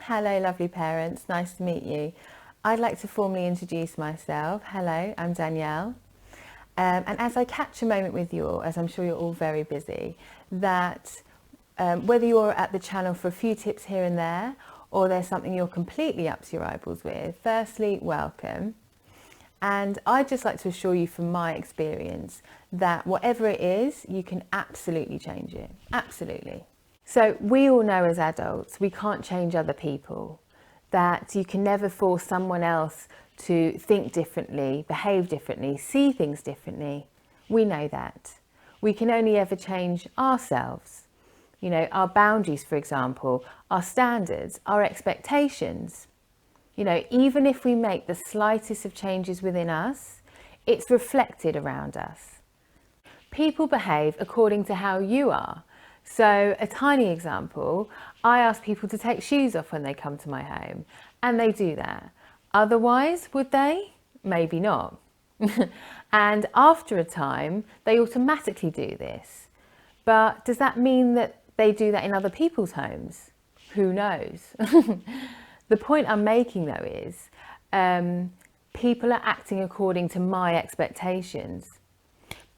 Hello lovely parents, nice to meet you. I'd like to formally introduce myself. Hello, I'm Danielle. And as I catch a moment with you all, as I'm sure you're all very busy, that whether you're at the channel for a few tips here and there, or there's something you're completely up to your eyeballs with, firstly, welcome. And I'd just like to assure you from my experience that whatever it is, you can absolutely change it. Absolutely. So we all know as adults, we can't change other people, that you can never force someone else to think differently, behave differently, see things differently. We know that. We can only ever change ourselves. You know, our boundaries, for example, our standards, our expectations. You know, even if we make the slightest of changes within us, it's reflected around us. People behave according to how you are. So a tiny example, I ask people to take shoes off when they come to my home, and they do that. Otherwise, would they? Maybe not. And after a time, they automatically do this. But does that mean that they do that in other people's homes? Who knows? The point I'm making though is, people are acting according to my expectations.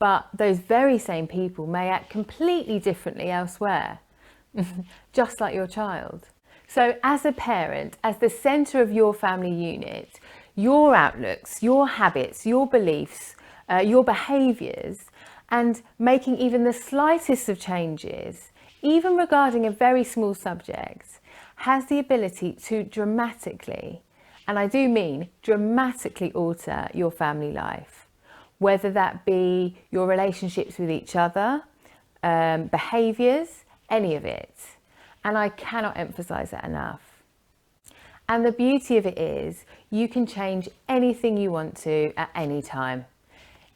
But those very same people may act completely differently elsewhere, just like your child. So as a parent, as the centre of your family unit, your outlooks, your habits, your beliefs, your behaviours, and making even the slightest of changes, even regarding a very small subject, has the ability to dramatically, and I do mean dramatically, alter your family life. Whether that be your relationships with each other, behaviours, any of it. And I cannot emphasise that enough. And the beauty of it is, you can change anything you want to at any time.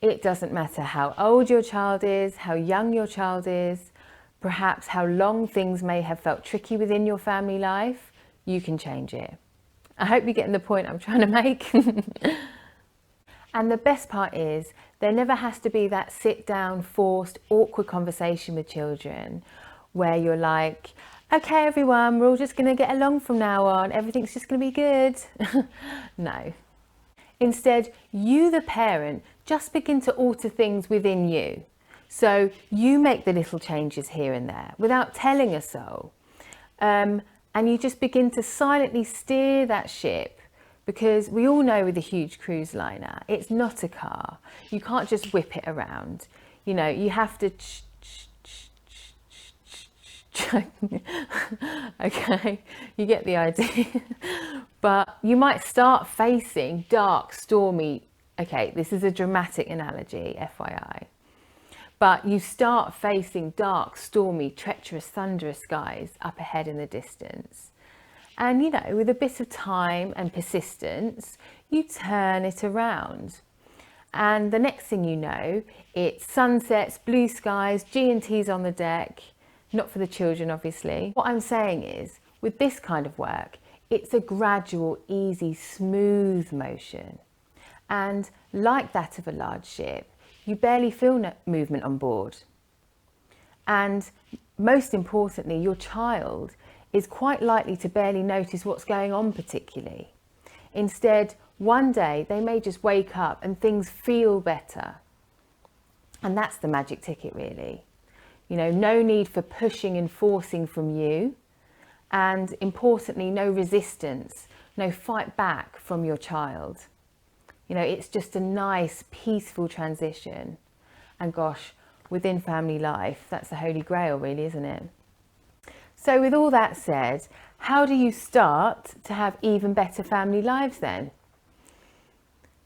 It doesn't matter how old your child is, how young your child is, perhaps how long things may have felt tricky within your family life, you can change it. I hope you're getting the point I'm trying to make. And the best part is, there never has to be that sit down, forced, awkward conversation with children where you're like, okay everyone, we're all just going to get along from now on, everything's just going to be good. No. Instead, you the parent just begin to alter things within you. So you make the little changes here and there without telling a soul. And you just begin to silently steer that ship. Because we all know with a huge cruise liner, it's not a car. You can't just whip it around. You know, you have to okay, you get the idea. But you might start facing dark, stormy, okay, this is a dramatic analogy, FYI. But you start facing dark, stormy, treacherous, thunderous skies up ahead in the distance. And, you know, with a bit of time and persistence, you turn it around. And the next thing you know, it's sunsets, blue skies, G&Ts on the deck. Not for the children, obviously. What I'm saying is, with this kind of work, it's a gradual, easy, smooth motion. And like that of a large ship, you barely feel movement on board. And most importantly, your child is quite likely to barely notice what's going on particularly. Instead, one day they may just wake up and things feel better. And that's the magic ticket really. You know, no need for pushing and forcing from you. And importantly, no resistance, no fight back from your child. You know, it's just a nice, peaceful transition. And gosh, within family life, that's the holy grail really, isn't it? So with all that said, how do you start to have even better family lives then?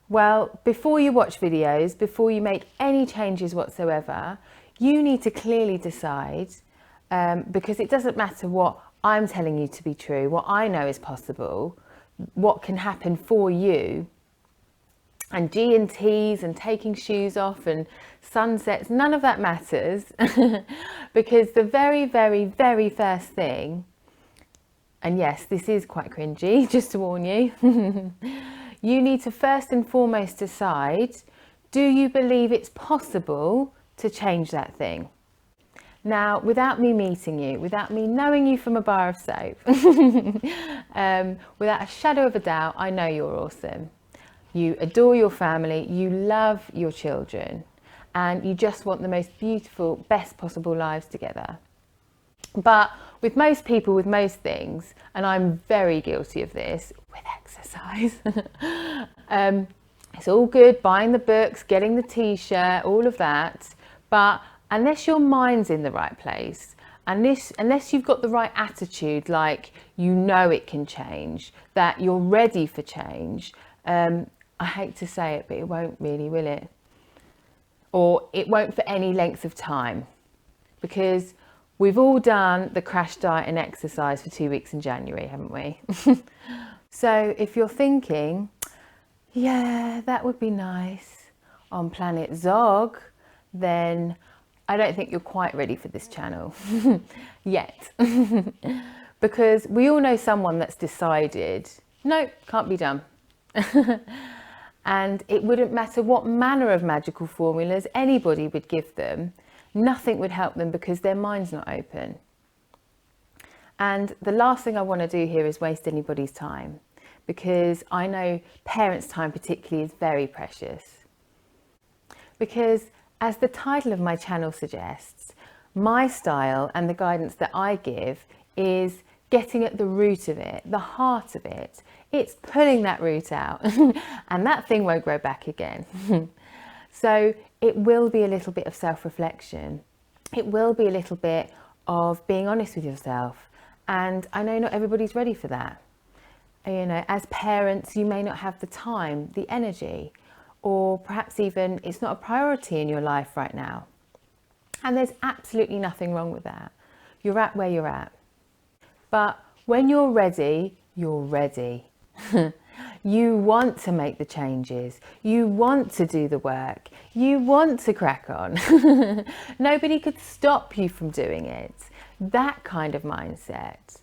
Well, before you watch videos, before you make any changes whatsoever, you need to clearly decide, because it doesn't matter what I'm telling you to be true, what I know is possible, what can happen for you, and G&Ts and taking shoes off and sunsets, none of that matters. Because the very, very, very first thing, and yes, this is quite cringy, just to warn you, you need to first and foremost decide, do you believe it's possible to change that thing? Now, without me meeting you, without me knowing you from a bar of soap, without a shadow of a doubt, I know you're awesome. You adore your family, you love your children, and you just want the most beautiful, best possible lives together. But with most people, with most things, and I'm very guilty of this, with exercise, it's all good buying the books, getting the t-shirt, all of that, but unless your mind's in the right place, unless you've got the right attitude, like you know it can change, that you're ready for change, I hate to say it, but it won't really, will it? Or it won't for any length of time, because we've all done the crash diet and exercise for 2 weeks in January, haven't we? So if you're thinking, yeah, that would be nice on Planet Zog, then I don't think you're quite ready for this channel yet. Because we all know someone that's decided, no, can't be done. And it wouldn't matter what manner of magical formulas anybody would give them, nothing would help them because their mind's not open. And the last thing I want to do here is waste anybody's time, because I know parents' time particularly is very precious. Because as the title of my channel suggests, my style and the guidance that I give is getting at the root of it, the heart of it. It's pulling that root out and that thing won't grow back again. So it will be a little bit of self-reflection. It will be a little bit of being honest with yourself. And I know not everybody's ready for that. You know, as parents, you may not have the time, the energy, or perhaps even it's not a priority in your life right now. And there's absolutely nothing wrong with that. You're at where you're at. But when you're ready, you're ready. You want to make the changes. You want to do the work. You want to crack on. Nobody could stop you from doing it. That kind of mindset.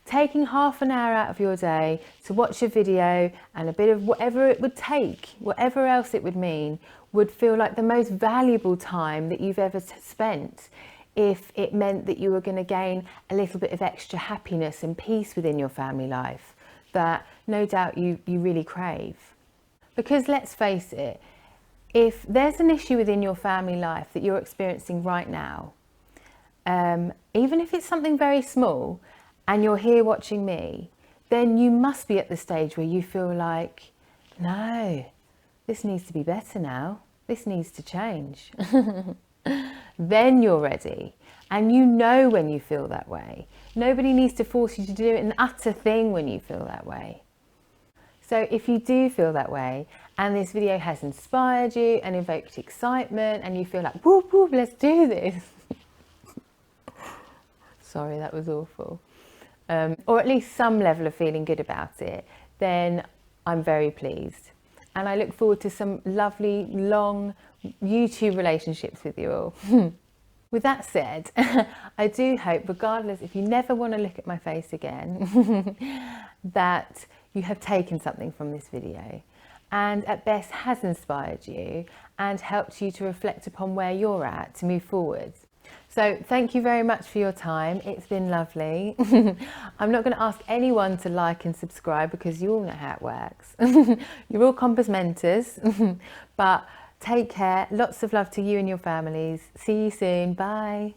Taking half an hour out of your day to watch a video and a bit of whatever it would take, whatever else it would mean, would feel like the most valuable time that you've ever spent, if it meant that you were going to gain a little bit of extra happiness and peace within your family life that no doubt you really crave. Because let's face it, if there's an issue within your family life that you're experiencing right now, even if it's something very small and you're here watching me, then you must be at the stage where you feel like, no, this needs to be better now. This needs to change. Then you're ready. And you know when you feel that way. Nobody needs to force you to do an utter thing when you feel that way. So if you do feel that way, and this video has inspired you and evoked excitement, and you feel like, whoop, whoop, let's do this. Sorry, that was awful. Or at least some level of feeling good about it, then I'm very pleased. And I look forward to some lovely, long YouTube relationships with you all. With that said, I do hope, regardless, if you never want to look at my face again, that you have taken something from this video and at best has inspired you and helped you to reflect upon where you're at to move forward. So thank you very much for your time. It's been lovely. I'm not going to ask anyone to like and subscribe because you all know how it works. You're all compass mentors, but take care. Lots of love to you and your families. See you soon. Bye.